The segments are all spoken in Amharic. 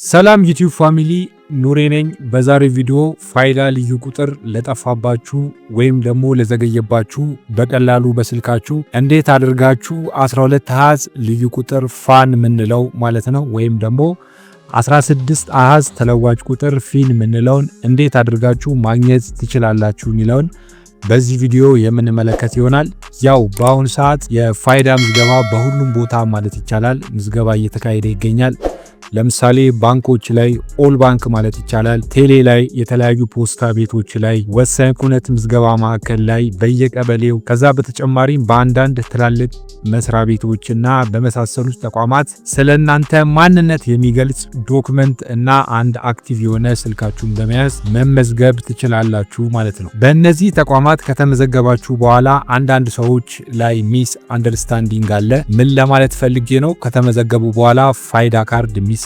ሰላም ዩቲዩብ ፋሚሊ ኑሬ ነኝ። በዛሬው ቪዲዮ ፋይዳ ልዩ ቁጥር ለጠፋባችሁ ወይም ደግሞ ለዘገየባችሁ በቀላሉ በስልካችሁ እንዴት አድርጋችሁ 12 አሃዝ ልዩ ቁጥር ፋን ምንለው ማለት ነው ወይም ደግሞ 16 አሃዝ ተለዋጭ ቁጥር ፊን ምንለውን እንዴት አድርጋችሁ ማግኘት ትችላላችሁ የሚለውን በዚህ ቪዲዮ የምንመለከት ይሆናል። ያው በአሁኑ ሰዓት የፋይዳ ምዝገባ በሁሉም ቦታ ማለት ይቻላል ምዝገባ እየተካሄደ ይገኛል። ለምሳሌ ባንኮች ላይ ኦል ባንክ ማለት ይቻላል፣ ቴሌ ላይ፣ የተለያዩ ፖስታ ቤቶች ላይ፣ ወሳኝ ኩነት ምዝገባ ማዕከል ላይ፣ በየቀበሌው ከዛ በተጨማሪም በአንዳንድ ትላልቅ መስሪያ ቤቶችና በመሳሰሉት ተቋማት ስለናንተ ማንነት የሚገልጽ ዶክመንት እና አንድ አክቲቭ የሆነ ስልካችሁን በመያዝ መመዝገብ ትችላላችሁ ማለት ነው። በእነዚህ ተቋማት ከተመዘገባችሁ በኋላ አንዳንድ ሰዎች ላይ ሚስ አንደርስታንዲንግ አለ። ምን ለማለት ፈልጌ ነው? ከተመዘገቡ በኋላ ፋይዳ ካርድ የሚሰጣቸው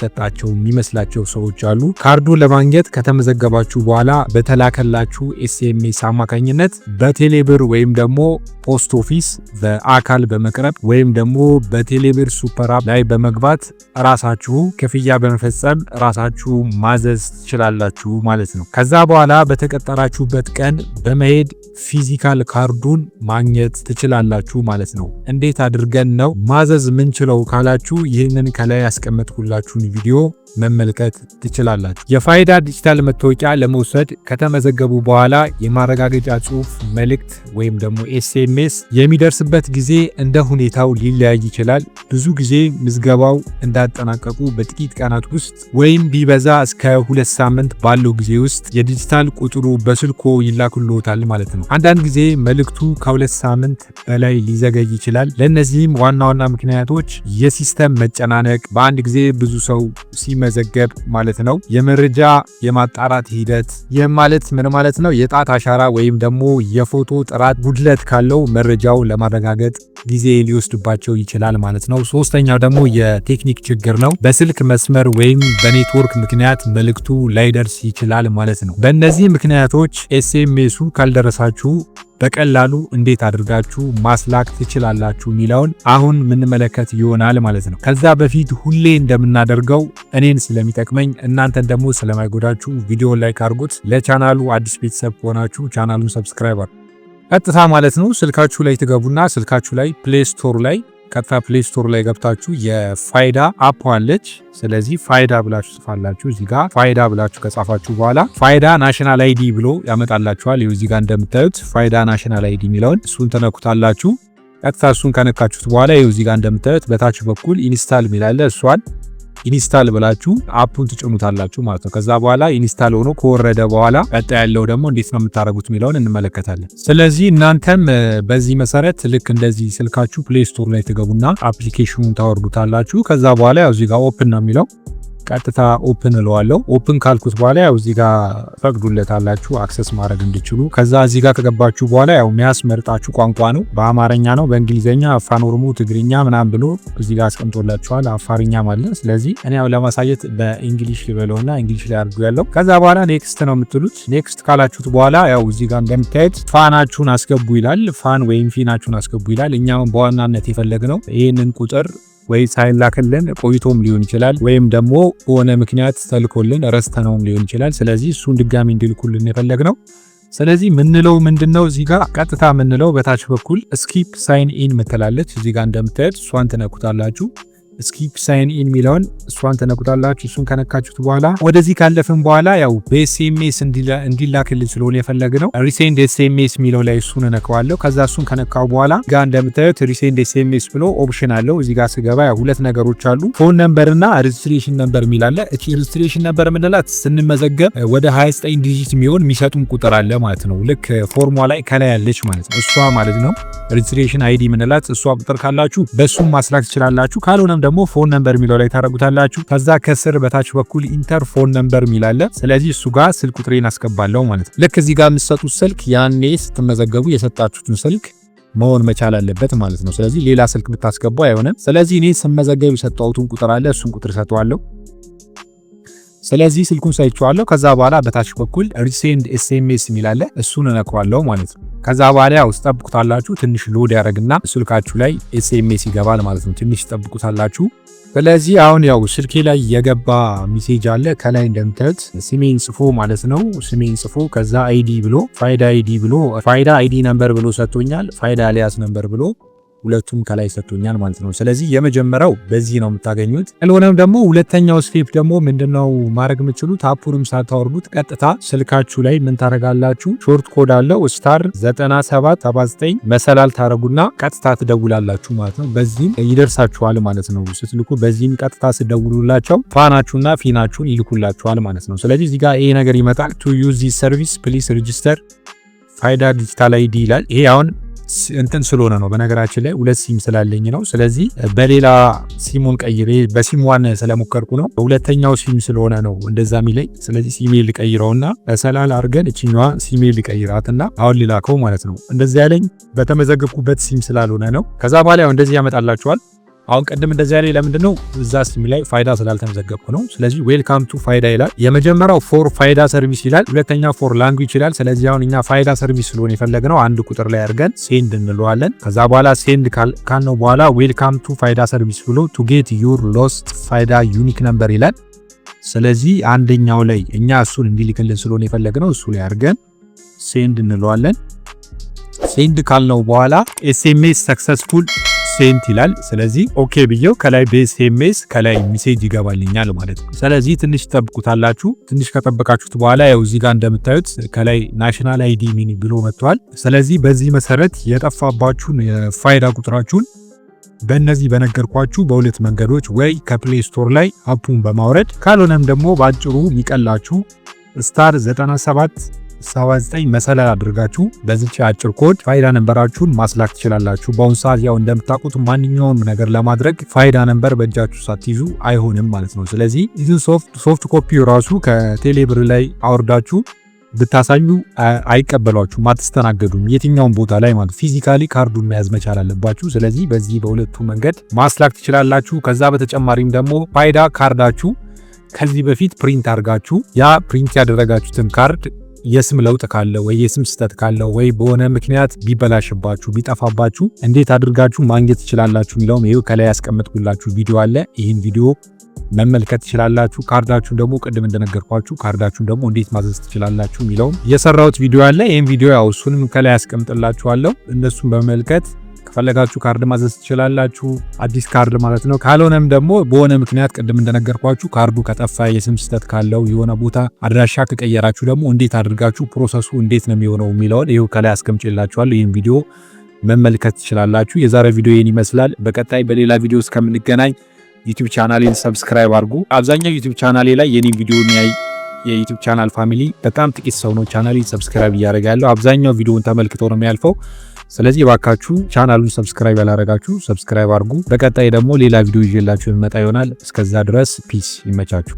የሚመስላቸው ሰዎች አሉ። ካርዱን ለማግኘት ከተመዘገባችሁ በኋላ በተላከላችሁ ኤስኤምኤስ አማካኝነት በቴሌብር ወይም ደግሞ ፖስት ኦፊስ በአካል በመቅረብ ወይም ደግሞ በቴሌብር ሱፐር አፕ ላይ በመግባት ራሳችሁ ክፍያ በመፈጸም ራሳችሁ ማዘዝ ትችላላችሁ ማለት ነው። ከዛ በኋላ በተቀጠራችሁበት ቀን በመሄድ ፊዚካል ካርዱን ማግኘት ትችላላችሁ ማለት ነው። እንዴት አድርገን ነው ማዘዝ ምንችለው ካላችሁ ይህንን ከላይ ያስቀመጥኩላችሁን ቪዲዮ መመልከት ትችላላችሁ። የፋይዳ ዲጂታል መታወቂያ ለመውሰድ ከተመዘገቡ በኋላ የማረጋገጫ ጽሑፍ መልእክት ወይም ደግሞ ኤስኤምኤስ የሚደርስበት ጊዜ እንደ ሁኔታው ሊለያይ ይችላል። ብዙ ጊዜ ምዝገባው እንዳጠናቀቁ በጥቂት ቀናት ውስጥ ወይም ቢበዛ እስከ 2 ሳምንት ባለው ጊዜ ውስጥ የዲጂታል ቁጥሩ በስልኮ ይላክልዎታል ማለት ነው። አንዳንድ ጊዜ መልእክቱ ከ2 ሳምንት በላይ ሊዘገይ ይችላል። ለእነዚህም ዋና ዋና ምክንያቶች የሲስተም መጨናነቅ፣ በአንድ ጊዜ ብዙ ሰው ሲመዘገብ ማለት ነው፣ የመረጃ የማጣራት ሂደት፣ ይህ ማለት ምን ማለት ነው? የጣት አሻራ ወይም ደግሞ የፎቶ ጥራት ጉድለት ካለው መረጃው ለማረጋገጥ ጊዜ ሊወስድባቸው ይችላል ማለት ነው። ሶስተኛው ደግሞ የቴክኒክ ችግር ነው። በስልክ መስመር ወይም በኔትወርክ ምክንያት መልእክቱ ላይደርስ ይችላል ማለት ነው። በእነዚህ ምክንያቶች ኤስኤምኤሱ ካልደረሳችሁ በቀላሉ እንዴት አድርጋችሁ ማስላክ ትችላላችሁ የሚለውን አሁን ምንመለከት ይሆናል ማለት ነው። ከዛ በፊት ሁሌ እንደምናደርገው እኔን ስለሚጠቅመኝ እናንተን ደግሞ ስለማይጎዳችሁ ቪዲዮ ላይክ አድርጉት። ለቻናሉ አዲስ ቤተሰብ ሆናችሁ ቻናሉን ሰብስክራይብ አድርጉ። ቀጥታ ማለት ነው ስልካችሁ ላይ ትገቡና ስልካችሁ ላይ ፕሌይ ስቶር ላይ ቀጥታ ፕሌይ ስቶር ላይ ገብታችሁ የፋይዳ አፕ አለች። ስለዚህ ፋይዳ ብላችሁ ጽፋላችሁ። እዚህ ጋር ፋይዳ ብላችሁ ከጻፋችሁ በኋላ ፋይዳ ናሽናል አይዲ ብሎ ያመጣላችኋል። ይኸው እዚህ ጋር እንደምታዩት ፋይዳ ናሽናል አይዲ የሚለውን እሱን ተነኩታላችሁ። ቀጥታ እሱን ከነካችሁት በኋላ ይኸው እዚህ ጋር እንደምታዩት በታች በኩል ኢንስታል ሚላለ እሷን ኢንስታል ብላችሁ አፑን ትጭኑታላችሁ ማለት ነው። ከዛ በኋላ ኢንስታል ሆኖ ከወረደ በኋላ ቀጣይ ያለው ደግሞ እንዴት ነው የምታደርጉት የሚለውን እንመለከታለን። ስለዚህ እናንተም በዚህ መሰረት ልክ እንደዚህ ስልካችሁ ፕሌይ ስቶር ላይ ትገቡና አፕሊኬሽኑን ታወርዱታላችሁ። ከዛ በኋላ ያው እዚህ ጋር ኦፕን ነው የሚለው ቀጥታ ኦፕን እለዋለሁ። ኦፕን ካልኩት በኋላ ያው እዚህ ጋር ፈቅዱለታላችሁ አክሰስ ማድረግ እንዲችሉ። ከዛ እዚህ ጋር ከገባችሁ በኋላ ያው የሚያስመርጣችሁ ቋንቋ ነው። በአማርኛ ነው፣ በእንግሊዘኛ፣ አፋን ኦሮሞ፣ ትግርኛ ምናምን ብሎ እዚህ ጋር አስቀምጦላችኋል። አፋርኛ ማለት ስለዚህ እኔ ያው ለማሳየት በእንግሊሽ ልበለውና እንግሊሽ ላይ አድርጉ ያለው። ከዛ በኋላ ኔክስት ነው የምትሉት። ኔክስት ካላችሁት በኋላ ያው እዚህ ጋር እንደምታዩት ፋናችሁን አስገቡ ይላል። ፋን ወይም ፊናችሁን አስገቡ ይላል። እኛም በዋናነት የፈለግነው ይሄንን ቁጥር ወይ ሳይላክልን ቆይቶም ሊሆን ይችላል ወይም ደግሞ በሆነ ምክንያት ተልኮልን ረስተነውም ሊሆን ይችላል። ስለዚህ እሱን ድጋሚ እንዲልኩልን የፈለግነው። ስለዚህ ምንለው ምንድነው እዚህ ጋር ቀጥታ ምንለው በታች በኩል ስኪፕ ሳይን ኢን ምትላለች። እዚህ ጋር እንደምታዩት እሷን ትነኩታላችሁ። ስኪፕ ሳይን ኢን ሚለውን እሷን ተነኩታላችሁ። እሱን ከነካችሁት በኋላ ወደዚህ ካለፍን በኋላ ያው በኤስኤምኤስ እንዲላክልን ስለሆነ የፈለግነው ሪሴንድ ኤስኤምኤስ ሚለው ላይ እሱን እነካዋለሁ። ከዛ እሱን ከነካው በኋላ ጋር እንደምታዩት ሪሴንድ ኤስኤምኤስ ብሎ ኦፕሽን አለው። እዚህ ጋር ስገባ ያው ሁለት ነገሮች አሉ፣ ፎን ነምበር እና ሬጅስትሬሽን ነምበር ሚላለ። እቺ ሬጅስትሬሽን ነምበር ምንላት ስንመዘገብ ወደ 29 ዲጂት የሚሆን የሚሰጡን ቁጥር አለ ማለት ነው። ልክ ፎርሟ ላይ ከላይ ያለች ማለት ነው እሷ ማለት ነው። ሬጅስትሬሽን አይዲ ምንላት እሷ ቁጥር ካላችሁ በሱም ማስላክ ትችላላችሁ። ካልሆነም ደግሞ ፎን ነምበር ሚለው ላይ ታረጉታላችሁ። ከዛ ከስር በታች በኩል ኢንተር ፎን ነምበር ሚላለ። ስለዚህ እሱ ጋር ስልክ ቁጥሬን አስገባለሁ ማለት ነው። ልክ እዚህ ጋር የምትሰጡት ስልክ ያኔ ስትመዘገቡ የሰጣችሁትን ስልክ መሆን መቻል አለበት ማለት ነው። ስለዚህ ሌላ ስልክ ብታስገቡ አይሆንም። ስለዚህ እኔ ስመዘገብ የሰጠሁትን ቁጥር አለ፣ እሱን ቁጥር ሰጠዋለሁ። ስለዚህ ስልኩን ሳይቻለሁ። ከዛ በኋላ በታች በኩል ሪሴንድ ኤስኤምኤስ ሚላለ እሱን እነካዋለሁ ማለት ነው። ከዛ በኋላ ያው ጠብቁታላችሁ። ትንሽ ሎድ ያደርግና ስልካችሁ ላይ ኤስኤምኤስ ይገባል ማለት ነው። ትንሽ ጠብቁታላችሁ። ስለዚህ አሁን ያው ስልኬ ላይ የገባ ሜሴጅ አለ። ከላይ እንደምታዩት ስሜን ጽፎ ማለት ነው። ስሜን ጽፎ ከዛ አይዲ ብሎ ፋይዳ አይዲ ብሎ ፋይዳ አይዲ ነምበር ብሎ ሰጥቶኛል። ፋይዳ አሊያስ ነምበር ብሎ ሁለቱም ከላይ ሰጥቶኛል ማለት ነው። ስለዚህ የመጀመሪያው በዚህ ነው የምታገኙት። ስለሆነም ደግሞ ሁለተኛው ስቴፕ ደግሞ ምንድነው ማድረግ የምትችሉት? አፑንም ሳታወርዱት ቀጥታ ስልካችሁ ላይ ምን ታረጋላችሁ? ሾርት ኮድ አለው ስታር 9779 መሰላል ታረጉና ቀጥታ ትደውላላችሁ ማለት ነው። በዚህም ይደርሳችኋል ማለት ነው ስትልኩ። በዚህም ቀጥታ ስደውሉላቸው ፋናችሁና ፊናችሁን ይልኩላችኋል ማለት ነው። ስለዚህ እዚህ ጋር ይሄ ነገር ይመጣል። ቱ ዩዝ ዚስ ሰርቪስ ፕሊዝ ሬጂስተር ፋይዳ ዲጂታል አይዲ ይላል። ይሄ አሁን እንትን ስለሆነ ነው። በነገራችን ላይ ሁለት ሲም ስላለኝ ነው። ስለዚህ በሌላ ሲሙን ቀይሬ በሲም ዋን ስለሞከርኩ ነው። በሁለተኛው ሲም ስለሆነ ነው እንደዛ የሚለኝ። ስለዚህ ሲሜል ልቀይረውና ሰላል አድርገን እቺኛዋ ሲሜል ልቀይራትና አሁን ሊላከው ማለት ነው። እንደዚህ ያለኝ በተመዘገብኩበት ሲም ስላልሆነ ነው። ከዛ በኋላ ያው እንደዚህ ያመጣላችኋል። አሁን ቀደም እንደዚህ ያለ ለምንድነው እዛ ሲም ላይ ፋይዳ ስላልተመዘገብኩ ነው። ስለዚህ ዌልካም ቱ ፋይዳ ይላል። የመጀመሪያው ፎር ፋይዳ ሰርቪስ ይላል። ሁለተኛ ፎር ላንጉዌጅ ይላል። ስለዚህ አሁን እኛ ፋይዳ ሰርቪስ ስለሆነ የፈለግነው አንድ ቁጥር ላይ አድርገን ሴንድ እንለዋለን። ከዛ በኋላ ሴንድ ካልነው በኋላ ዌልካም ቱ ፋይዳ ሰርቪስ ብሎ ቱ ጌት ዩር ሎስት ፋይዳ ዩኒክ ነምበር ይላል። ስለዚህ አንደኛው ላይ እኛ እሱን እንዲልክልን ስለሆነ የፈለግነው እሱ ላይ አድርገን ሴንድ እንለዋለን። ሴንድ ካልነው በኋላ ኤስኤምኤስ ሰክሰስፉል ሴንት ይላል። ስለዚህ ኦኬ ብየው ከላይ በኤስኤምኤስ ከላይ ሜሴጅ ይገባልኛል ማለት ነው። ስለዚህ ትንሽ ተጠብቁታላችሁ። ትንሽ ከጠበቃችሁት በኋላ ያው እዚህ ጋር እንደምታዩት ከላይ ናሽናል አይዲ ሚኒ ብሎ መጥቷል። ስለዚህ በዚህ መሰረት የጠፋባችሁን የፋይዳ ቁጥራችሁን በእነዚህ በነገርኳችሁ በሁለት መንገዶች ወይ ከፕሌይ ስቶር ላይ አፑን በማውረድ ካልሆነም ደግሞ ባጭሩ የሚቀላችሁ ስታር 9779 መሰላል አድርጋችሁ በዚች አጭር ኮድ ፋይዳ ነምበራችሁን ማስላክ ትችላላችሁ። በአሁኑ ሰዓት ያው እንደምታውቁት ማንኛውም ነገር ለማድረግ ፋይዳ ነምበር በእጃችሁ ሳትይዙ አይሆንም ማለት ነው። ስለዚህ ይህን ሶፍት ኮፒ ራሱ ከቴሌብር ላይ አወርዳችሁ ብታሳዩ አይቀበሏችሁም፣ አትስተናገዱም የትኛውም ቦታ ላይ ማለት ፊዚካሊ ካርዱን መያዝ መቻል አለባችሁ። ስለዚህ በዚህ በሁለቱ መንገድ ማስላክ ትችላላችሁ። ከዛ በተጨማሪም ደግሞ ፋይዳ ካርዳችሁ ከዚህ በፊት ፕሪንት አድርጋችሁ ያ ፕሪንት ያደረጋችሁትን ካርድ የስም ለውጥ ካለ ወይ የስም ስህተት ካለ ወይ በሆነ ምክንያት ቢበላሽባችሁ ቢጠፋባችሁ እንዴት አድርጋችሁ ማግኘት ትችላላችሁ የሚለውም ይሄው ከላይ ያስቀመጥኩላችሁ ቪዲዮ አለ። ይህን ቪዲዮ መመልከት ትችላላችሁ። ካርዳችሁን ደግሞ ቅድም እንደነገርኳችሁ ካርዳችሁን ደግሞ እንዴት ማዘዝ ትችላላችሁ የሚለውም የሰራሁት ቪዲዮ አለ። ይህን ቪዲዮ ያው እሱንም ከላይ ያስቀምጥላችኋለሁ። እነሱን በመመልከት ከፈለጋችሁ ካርድ ማዘዝ ትችላላችሁ፣ አዲስ ካርድ ማለት ነው። ካልሆነም ደግሞ በሆነ ምክንያት ቅድም እንደነገርኳችሁ ካርዱ ከጠፋ የስም ስህተት ካለው የሆነ ቦታ አድራሻ ከቀየራችሁ ደግሞ እንዴት አድርጋችሁ ፕሮሰሱ እንዴት ነው የሚሆነው የሚለውን ይሄው ከላይ አስቀምጬላችኋለሁ። ይህን ቪዲዮ መመልከት ትችላላችሁ። የዛሬ ቪዲዮ ይህን ይመስላል። በቀጣይ በሌላ ቪዲዮ እስከምንገናኝ ዩቲዩብ ቻናሌን ሰብስክራይብ አድርጉ። አብዛኛው ዩቲዩብ ቻናሌ ላይ የኔን ቪዲዮ የሚያይ የዩቲዩብ ቻናል ፋሚሊ በጣም ጥቂት ሰው ነው ቻናሌን ሰብስክራይብ እያደረገ ያለው። አብዛኛው ቪዲዮውን ተመልክተው ነው የሚያልፈው። ስለዚህ ባካችሁ ቻናሉን ሰብስክራይብ ያላረጋችሁ ሰብስክራይብ አድርጉ። በቀጣይ ደግሞ ሌላ ቪዲዮ ይዤላችሁ መጣ ይሆናል። እስከዛ ድረስ ፒስ፣ ይመቻችሁ።